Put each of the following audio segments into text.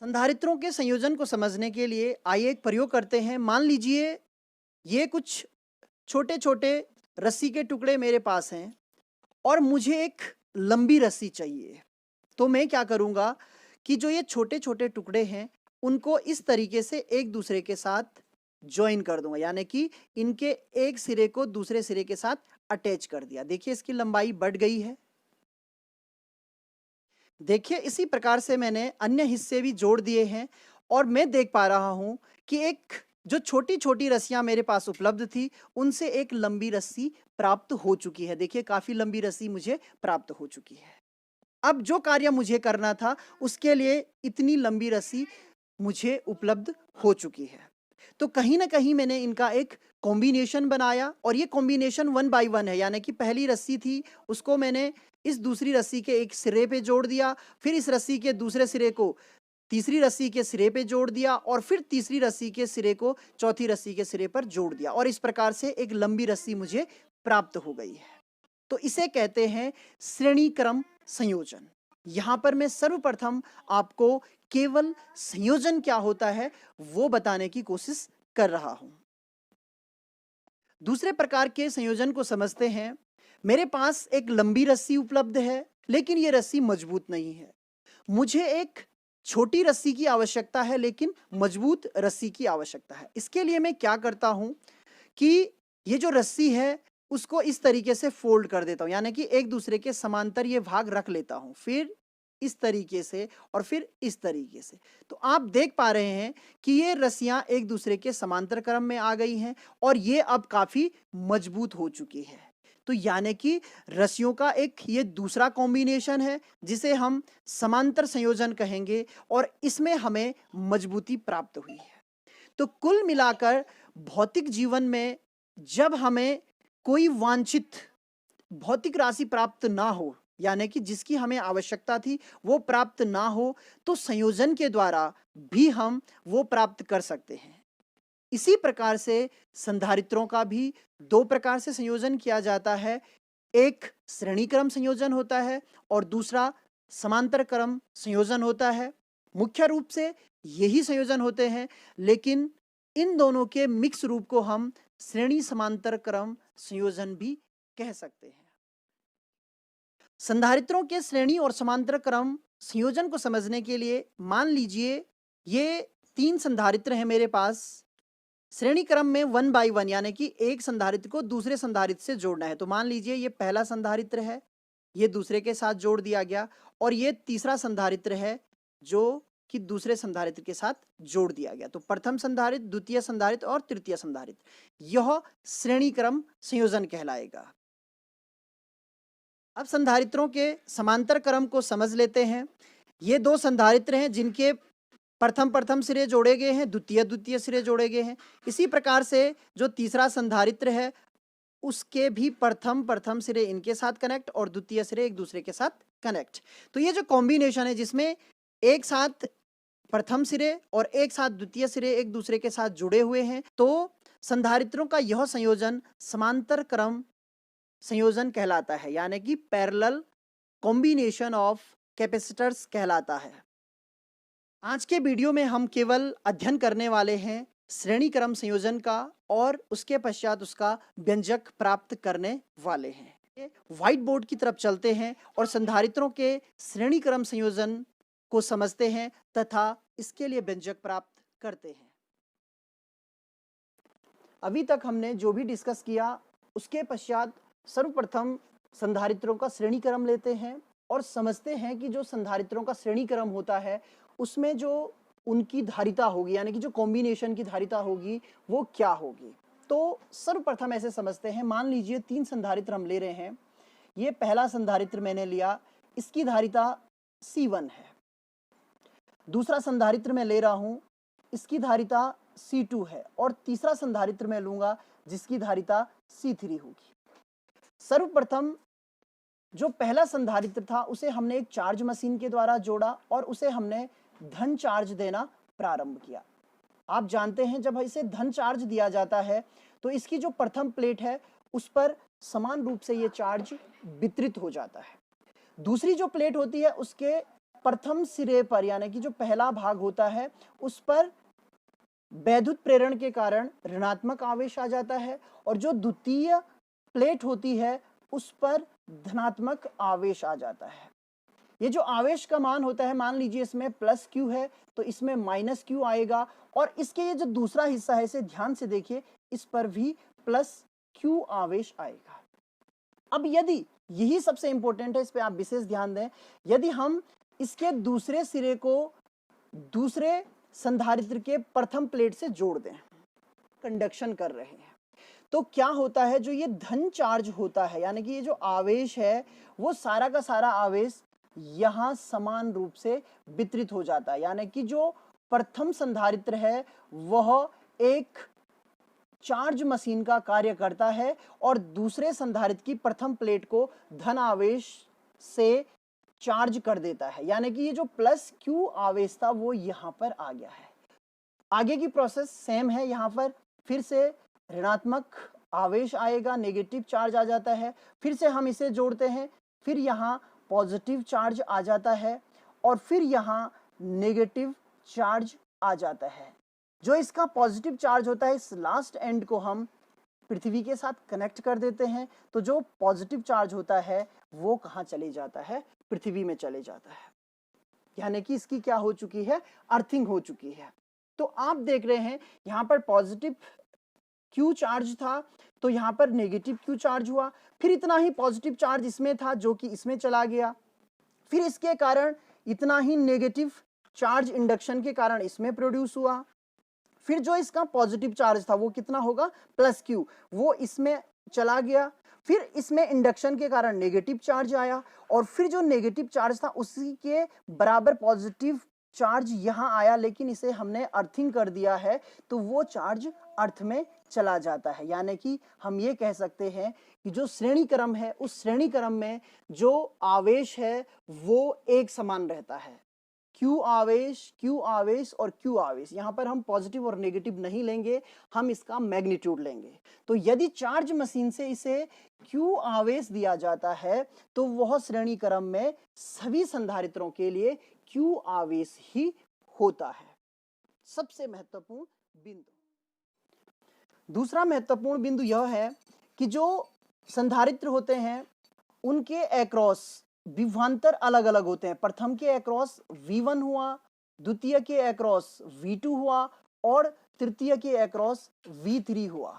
संधारित्रों के संयोजन को समझने के लिए आइए एक प्रयोग करते हैं। मान लीजिए ये कुछ छोटे छोटे रस्सी के टुकड़े मेरे पास हैं और मुझे एक लंबी रस्सी चाहिए। तो मैं क्या करूँगा कि जो ये छोटे छोटे टुकड़े हैं उनको इस तरीके से एक दूसरे के साथ जॉइन कर दूंगा, यानी कि इनके एक सिरे को दूसरे सिरे के साथ अटैच कर दिया। देखिए इसकी लंबाई बढ़ गई है। देखिए इसी प्रकार से मैंने अन्य हिस्से भी जोड़ दिए हैं और मैं देख पा रहा हूं कि एक जो छोटी छोटी रस्सियां मेरे पास उपलब्ध थी उनसे एक लंबी रस्सी प्राप्त हो चुकी है। देखिए काफी लंबी रस्सी मुझे प्राप्त हो चुकी है। अब जो कार्य मुझे करना था उसके लिए इतनी लंबी रस्सी मुझे उपलब्ध हो चुकी है। तो कहीं ना कहीं मैंने इनका एक कॉम्बिनेशन बनाया और ये कॉम्बिनेशन 1 बाय 1 है, यानी कि पहली रस्सी थी उसको मैंने इस दूसरी रस्सी के एक सिरे पे जोड़ दिया, फिर इस रस्सी के दूसरे सिरे को तीसरी रस्सी के सिरे पे जोड़ दिया और फिर तीसरी रस्सी के सिरे को चौथी रस्सी के सिरे पर जोड़ दिया और इस प्रकार से एक लंबी रस्सी मुझे प्राप्त हो गई है। तो इसे कहते हैं श्रेणी क्रम संयोजन। यहां पर मैं सर्वप्रथम आपको केवल संयोजन क्या होता है वो बताने की कोशिश कर रहा हूं। दूसरे प्रकार के संयोजन को समझते हैं। मेरे पास एक लंबी रस्सी उपलब्ध है लेकिन यह रस्सी मजबूत नहीं है। मुझे एक छोटी रस्सी की आवश्यकता है लेकिन मजबूत रस्सी की आवश्यकता है। इसके लिए मैं क्या करता हूं कि ये जो रस्सी है उसको इस तरीके से फोल्ड कर देता हूं, यानी कि एक दूसरे के समांतर ये भाग रख लेता हूं, फिर इस तरीके से और फिर इस तरीके से। तो आप देख पा रहे हैं कि ये रस्सियां एक दूसरे के समांतर क्रम में आ गई हैं और ये अब काफी मजबूत हो चुकी है। तो यानी कि रस्सियों का एक ये दूसरा कॉम्बिनेशन है जिसे हम समांतर संयोजन कहेंगे और इसमें हमें मजबूती प्राप्त हुई है। तो कुल मिलाकर भौतिक जीवन में जब हमें कोई वांछित भौतिक राशि प्राप्त ना हो, यानी कि जिसकी हमें आवश्यकता थी वो प्राप्त ना हो, तो संयोजन के द्वारा भी हम वो प्राप्त कर सकते हैं। इसी प्रकार से संधारित्रों का भी दो प्रकार से संयोजन किया जाता है। एक श्रेणी क्रम संयोजन होता है और दूसरा समांतर क्रम संयोजन होता है। मुख्य रूप से यही संयोजन होते हैं, लेकिन इन दोनों के मिक्स रूप को हम श्रेणी समांतर क्रम संयोजन भी कह सकते हैं। संधारित्रों के श्रेणी और समांतर क्रम संयोजन को समझने के लिए मान लीजिए ये तीन संधारित्र हैं मेरे पास। श्रेणी क्रम में 1 बाय 1, यानी कि एक संधारित्र को दूसरे संधारित्र से जोड़ना है। तो मान लीजिए ये पहला संधारित्र है, ये दूसरे के साथ जोड़ दिया गया और ये तीसरा संधारित्र है जो कि दूसरे संधारित्र के साथ जोड़ दिया गया। तो प्रथम संधारित्र, द्वितीय संधारित्र और तृतीय संधारित्र, यह श्रेणी क्रम संयोजन कहलाएगा। अब संधारित्रों के समांतर क्रम को समझ लेते हैं। ये दो संधारित्र हैं जिनके प्रथम प्रथम सिरे जोड़े गए हैं, द्वितीय द्वितीय सिरे जोड़े गए हैं। इसी प्रकार से जो तीसरा संधारित्र है उसके भी प्रथम प्रथम सिरे इनके साथ कनेक्ट और द्वितीय सिरे एक दूसरे के साथ कनेक्ट। तो ये जो कॉम्बिनेशन है जिसमें एक साथ प्रथम सिरे और एक साथ द्वितीय सिरे एक दूसरे के साथ जुड़े हुए हैं, तो संधारित्रों का यह संयोजन समांतर क्रम संयोजन कहलाता है, यानी कि पैरेलल कॉम्बिनेशन ऑफ कैपेसिटर्स कहलाता है। आज के वीडियो में हम केवल अध्ययन करने वाले हैं श्रेणी क्रम संयोजन का और उसके पश्चात उसका व्यंजक प्राप्त करने वाले हैं। व्हाइट बोर्ड की तरफ चलते हैं और संधारित्रों के श्रेणी क्रम संयोजन को समझते हैं तथा इसके लिए व्यंजक प्राप्त करते हैं। अभी तक हमने जो भी डिस्कस किया उसके पश्चात सर्वप्रथम संधारित्रों का श्रेणी क्रम लेते हैं और समझते हैं कि जो संधारित्रों का श्रेणी क्रम होता है उसमें जो उनकी धारिता होगी, यानी कि जो कॉम्बिनेशन की धारिता होगी वो क्या होगी। तो सर्वप्रथम ऐसे समझते हैं। मान लीजिए तीन संधारित्र हम ले रहे हैं। ये पहला संधारित्र मैंने लिया, इसकी धारिता C1 है। दूसरा संधारित्र मैं ले रहा हूं, इसकी धारिता C2 है और तीसरा संधारित्र मैं लूंगा जिसकी धारिता C3 होगी। सर्वप्रथम जो पहला संधारित्र था उसे हमने एक चार्ज मशीन के द्वारा जोड़ा और उसे हमने धन चार्ज देना प्रारंभ किया। आप जानते हैं जब इसे धन चार्ज दिया जाता है तो इसकी जो प्रथम प्लेट है उस पर समान रूप से ये चार्ज वितरित हो जाता है। दूसरी जो प्लेट होती है उसके प्रथम सिरे पर यानी कि जो पहला भाग होता है उस पर वैद्युत प्रेरण के कारण ऋणात्मक आवेश आ जाता है और जो द्वितीय प्लेट होती है उस पर धनात्मक आवेश आ जाता है। ये जो आवेश का मान होता है, मान लीजिए इसमें प्लस क्यू है तो इसमें माइनस क्यू आएगा, और इसके ये जो दूसरा हिस्सा है इसे ध्यान से देखिए, इस पर भी प्लस क्यू आवेश आएगा। अब यदि यही सबसे इंपॉर्टेंट है, इस पे आप विशेष ध्यान दें, यदि हम इसके दूसरे सिरे को दूसरे संधारित्र के प्रथम प्लेट से जोड़ दें, कंडक्शन कर रहे हैं, तो क्या होता है, जो ये धन चार्ज होता है यानी कि ये जो आवेश है वो सारा का सारा आवेश यहां समान रूप से वितरित हो जाता है। यानी कि जो प्रथम संधारित्र है वह एक चार्ज मशीन का कार्य करता है और दूसरे संधारित्र की प्रथम प्लेट को धन आवेश से चार्ज कर देता है। यानी कि ये जो प्लस क्यू आवेश था वो यहां पर आ गया है। आगे की प्रोसेस सेम है, यहां पर फिर से ऋणात्मक आवेश आएगा, नेगेटिव चार्ज आ जाता है, फिर से हम इसे जोड़ते हैं, फिर यहाँ पॉजिटिव चार्ज आ जाता है और फिर यहाँ नेगेटिव चार्ज आ जाता है। जो इसका पॉजिटिव चार्ज होता है इस लास्ट एंड को हम पृथ्वी के साथ कनेक्ट कर देते हैं, तो जो पॉजिटिव चार्ज होता है वो कहाँ चले जाता है, पृथ्वी में चले जाता है। यानी कि इसकी क्या हो चुकी है, अर्थिंग हो चुकी है। तो आप देख रहे हैं यहाँ पर पॉजिटिव क्यू चार्ज था तो यहाँ पर नेगेटिव क्यू चार्ज हुआ, फिर इतना ही पॉजिटिव चार्ज इसमें था जो कि इसमें चला गया, फिर इसके कारण इतना ही नेगेटिव चार्ज इंडक्शन के कारण इसमें प्रोड्यूस हुआ, फिर जो इसका पॉजिटिव चार्ज था वो कितना होगा, प्लस क्यू, वो इसमें चला गया, फिर इसमें इंडक्शन के कारण नेगेटिव चार्ज आया और फिर जो नेगेटिव चार्ज था उसी के बराबर पॉजिटिव चार्ज यहां आया, लेकिन इसे हमने अर्थिंग कर दिया है तो वो चार्ज अर्थ में चला जाता है। यानी कि हम ये कह सकते हैं कि जो श्रेणी क्रम है उस श्रेणी क्रम में जो आवेश है वो एक समान रहता है। क्यू आवेश और क्यू आवेश, यहां पर हम पॉजिटिव और नेगेटिव नहीं लेंगे, हम इसका मैग्नीट्यूड लेंगे। तो यदि चार्ज मशीन से इसे क्यू आवेश दिया जाता है तो वह श्रेणी क्रम में सभी संधारित्रों के लिए क्यू आवेश ही होता है। सबसे महत्वपूर्ण बिंदु, दूसरा महत्वपूर्ण बिंदु यह है कि जो संधारित्र होते हैं उनके एक्रॉस विभवांतर अलग अलग होते हैं। प्रथम के एक्रॉस V1 हुआ, द्वितीय के एक्रॉस V2 हुआ और तृतीय के एक्रॉस V3 हुआ।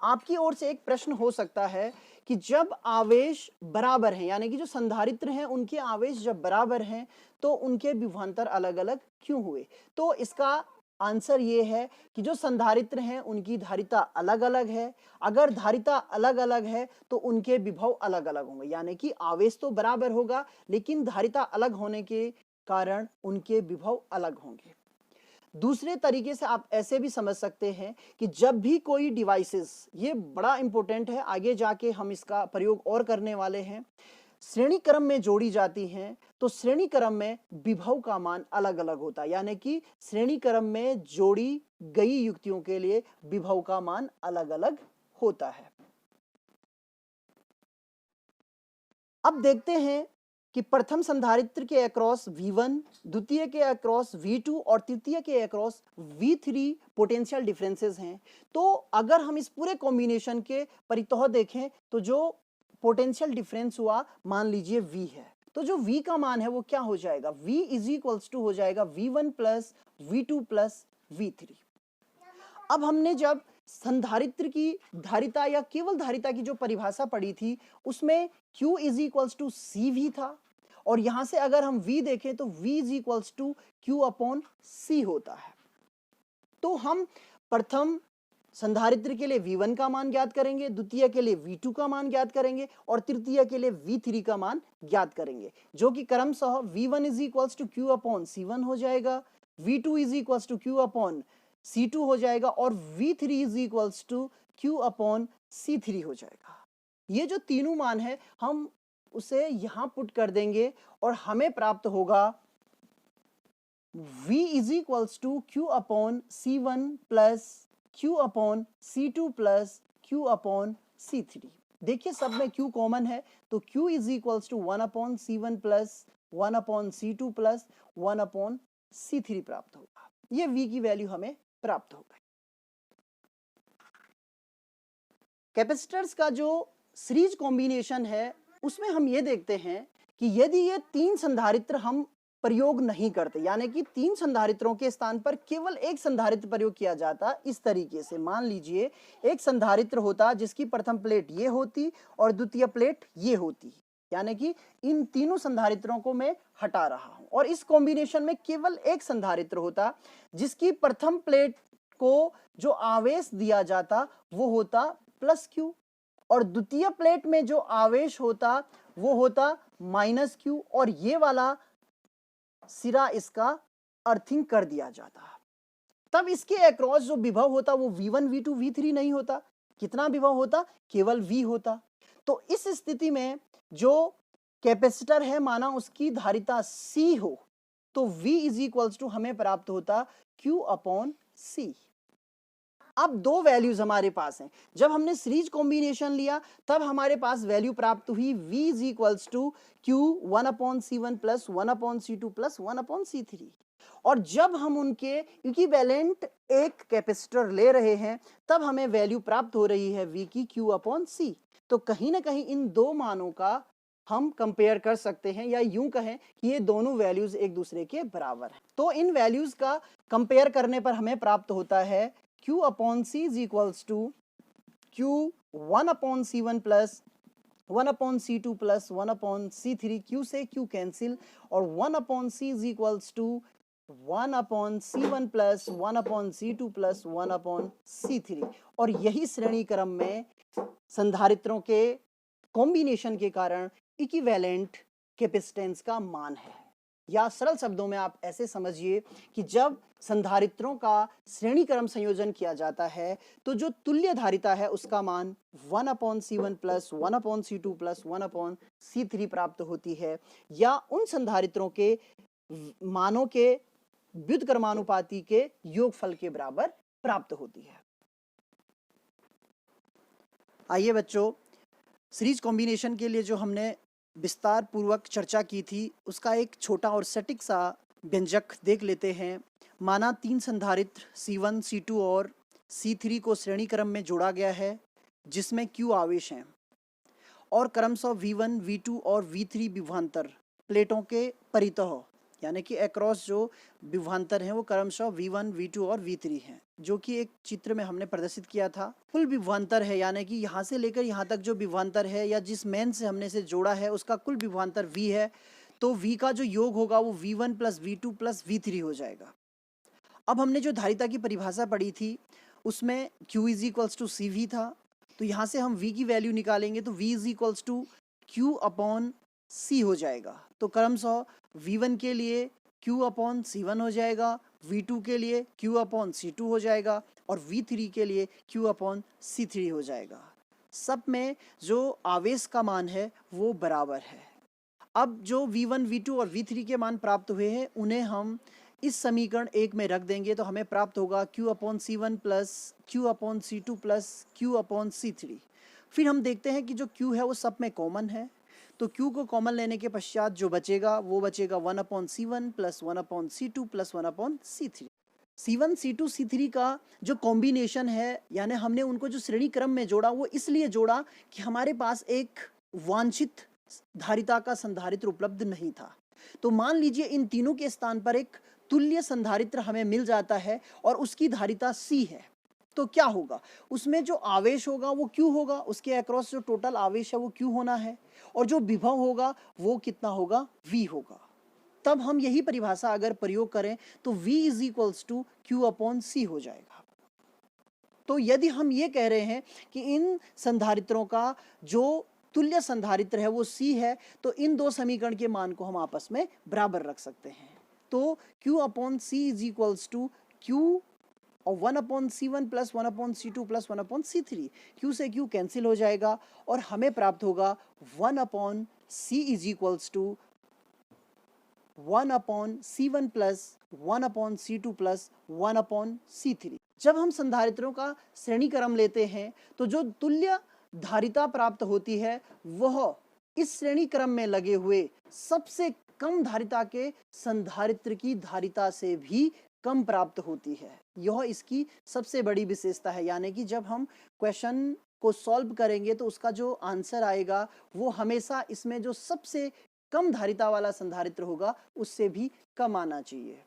आपकी ओर से एक प्रश्न हो सकता है कि जब आवेश बराबर हैं, यानी कि जो संधारित्र हैं उनके आवेश जब बराबर हैं तो उनके विभवांतर अलग अलग क्यों हुए? तो इसका आंसर ये है कि जो संधारित्र हैं उनकी धारिता अलग अलग है। अगर धारिता अलग अलग है तो उनके विभव अलग अलग होंगे, यानी कि आवेश तो बराबर होगा लेकिन धारिता अलग होने के कारण उनके विभव अलग होंगे। दूसरे तरीके से आप ऐसे भी समझ सकते हैं कि जब भी कोई डिवाइसेस, ये बड़ा इंपॉर्टेंट है, आगे जाके हम इसका प्रयोग और करने वाले हैं, श्रेणी क्रम में जोड़ी जाती हैं तो श्रेणी क्रम में विभव का मान अलग अलग होता है। यानी कि श्रेणी क्रम में जोड़ी गई युक्तियों के लिए विभव का मान अलग अलग होता है। अब देखते हैं कि प्रथम संधारित्र के अक्रॉस V1, द्वितीय के अक्रॉस V2 और तृतीय के अक्रॉस V3 पोटेंशियल डिफरेंसेस हैं। तो अगर हम इस पूरे कॉम्बिनेशन के परितः देखें तो जो पोटेंशियल डिफरेंस हुआ मान लीजिए V है, तो जो V का मान है वो क्या हो जाएगा, V इज इक्वल्स टू हो जाएगा V1 plus V2 plus V3। अब हमने जब संधारित्र की धारिता या केवल धारिता की जो परिभाषा पढ़ी थी उसमें Q is equals to CV था और यहां से अगर हम V देखें तो V is equals to Q upon C होता है। तो हम प्रथम संधारित्र के लिए V1 का मान ज्ञात करेंगे, द्वितीय के लिए V2 का मान ज्ञात करेंगे और तृतीय के लिए V3 का मान ज्ञात करेंगे, जो कि क्रमशः V1 is equals to Q upon C1 हो जाएगा, V2 is equals to Q upon C2 हो जाएगा और V3 is equals to Q upon C3 हो जाएगा। ये जो तीनों मान है हम उसे यहां पुट कर देंगे और हमें प्राप्त होगा V is equals to Q upon C1 plus Q upon C2 plus Q upon C3। देखिए सब में Q कॉमन है तो Q is equals to 1 upon C1 plus 1 upon C2 plus 1 upon C3 प्राप्त होगा। ये V की वैल्यू हमें प्राप्त हो गई। कैपेसिटर्स का जो सीरीज कॉम्बिनेशन है उसमें हम ये देखते हैं कि यदि ये तीन संधारित्र हम प्रयोग नहीं करते, यानी कि तीन संधारित्रों के स्थान पर केवल एक संधारित्र प्रयोग किया जाता, इस तरीके से मान लीजिए एक संधारित्र होता जिसकी प्रथम प्लेट ये होती और द्वितीय प्लेट ये होती, यानी कि इन तीनों संधारित्रों को मैं हटा रहा हूं और इस कॉम्बिनेशन में केवल एक संधारित्र होता जिसकी प्रथम प्लेट को जो आवेश दिया जाता वो होता प्लस क्यू और द्वितीय प्लेट में जो आवेश होता वो होता माइनस क्यू और ये वाला सिरा इसका अर्थिंग कर दिया जाता। तब इसके अक्रॉस जो विभव होता वो V1 V2 V3 नहीं होता। कितना विभव होता? केवल V होता। तो इस स्थिति में जो कैपेसिटर है माना उसकी धारिता C हो तो V इज इक्वल्स टू हमें प्राप्त होता Q अपॉन C। अब दो वैल्यूज हमारे पास हैं। जब हमने सीरीज कॉम्बिनेशन लिया तब हमारे पास वैल्यू प्राप्त हुई V is equals to Q 1 upon C1 plus 1 upon C2 plus 1 upon C3 और जब हम उनके इक्विवेलेंट एक कैपेसिटर ले रहे हैं तब हमें वैल्यू प्राप्त हो रही है V की Q अपॉन C। तो कहीं ना कहीं इन दो मानों का हम कंपेयर कर सकते हैं या यूं कहें कि ये दोनों वैल्यूज एक दूसरे के बराबर हैं। तो इन वैल्यूज का कंपेयर करने पर हमें प्राप्त होता है Q upon C is equals to Q 1 upon C1 plus 1 upon C2 plus 1 upon C3। Q से Q कैंसिल और 1 upon C is equals to 1 upon C1 plus 1 upon C2 plus 1 upon C3 और यही श्रेणी क्रम में संधारित्रों के combination के कारण इक्विवेलेंट कैपेसिटेंस का मान है। या सरल शब्दों में आप ऐसे समझिए कि जब संधारित्रों का श्रेणी क्रम संयोजन किया जाता है तो जो तुल्य धारिता है उसका मान 1 upon C1 plus 1 upon C2 plus 1 upon C3 प्राप्त होती है या उन संधारित्रों के मानों के व्युत्क्रमानुपाती के योगफल के बराबर प्राप्त होती है। आइए बच्चों, सीरीज कॉम्बिनेशन के लिए जो हमने विस्तार पूर्वक चर्चा की थी उसका एक छोटा और सटीक सा व्यंजक देख लेते हैं। माना तीन संधारित्र C1, C2 और C3 को श्रेणी क्रम में जोड़ा गया है जिसमें Q आवेश हैं और क्रमशः V1, V2 और V3 विभवांतर प्लेटों के परितः यानी कि अक्रॉस जो विभवांतर हैं वो क्रमशः V1, V2 और V3 हैं, जो कि एक चित्र में हमने प्रदर्शित किया था। कुल विभवांतर है यानी कि यहाँ से लेकर यहाँ तक जो विभवांतर है या जिस मेन से हमने से जोड़ा है उसका कुल विभवांतर V है। तो V का जो योग होगा वो V1 plus V2 plus V3 हो जाएगा। अब हमने जो धारिता की परिभाषा पढ़ी थी उसमें Q is equals to CV था, तो यहाँ से हम V की वैल्यू निकालेंगे तो V is equals to Q upon C हो जाएगा। तो क्रमशः V1 के लिए Q अपॉन C1 हो जाएगा, V2 के लिए Q अपॉन C2 हो जाएगा और V3 के लिए Q अपॉन C3 हो जाएगा। सब में जो आवेश का मान है वो बराबर है। अब जो V1, V2 और V3 के मान प्राप्त हुए हैं उन्हें हम इस समीकरण 1 में रख देंगे तो हमें प्राप्त होगा Q upon C1 plus Q upon C2 plus Q upon C3। फिर हम देखते हैं कि जो Q है वो सब में कॉमन है, तो Q को कॉमन लेने के पश्चात जो बचेगा वो बचेगा 1 upon C1 plus 1 upon C2 plus 1 upon C3। C1, C2, C3 का जो कॉम्बिनेशन है यानी हमने उनको जो श्रेणी क्रम में जोड़ा वो इसलिए जोड़ा कि हमारे पास एक वांछित धारिता का संधारित्र उपलब्ध नहीं था। तो मान लीजिए इन तीनों के स्थान पर एक तुल्य संधारित्र हमें मिल जाता है और उसकी धारिता C है, तो क्या होगा? उसमें जो आवेश होगा वो Q होगा, उसके अक्रॉस जो टोटल आवेश है वो Q होना है और जो विभव होगा वो कितना होगा? V होगा। तब हम यही परिभाषा अगर प्रयोग करें तो V is equals to Q upon C हो जाएगा। तो यदि हम ये कह रहे हैं कि इन संधारित्रों का जो तुल्य संधारित्र है वो C है तो इन दो समीकरण के मान को हम आपस में बराबर रख सकते हैं। तो Q upon C is equals to Q और 1 upon C1 plus 1 upon C2 plus 1 upon C3। Q से Q कैंसिल हो जाएगा और हमें प्राप्त होगा 1 upon C is equals to 1 upon C1 plus 1 upon C2 plus 1 upon C3। जब हम संधारित्रों का श्रेणी क्रम लेते हैं तो जो तुल्य धारिता प्राप्त होती है वह इस श्रेणी क्रम में लगे हुए सबसे कम धारिता के संधारित्र की धारिता से भी कम प्राप्त होती है। यह इसकी सबसे बड़ी विशेषता है, यानी कि जब हम क्वेश्चन को सॉल्व करेंगे तो उसका जो आंसर आएगा वो हमेशा इसमें जो सबसे कम धारिता वाला संधारित्र होगा उससे भी कम आना चाहिए।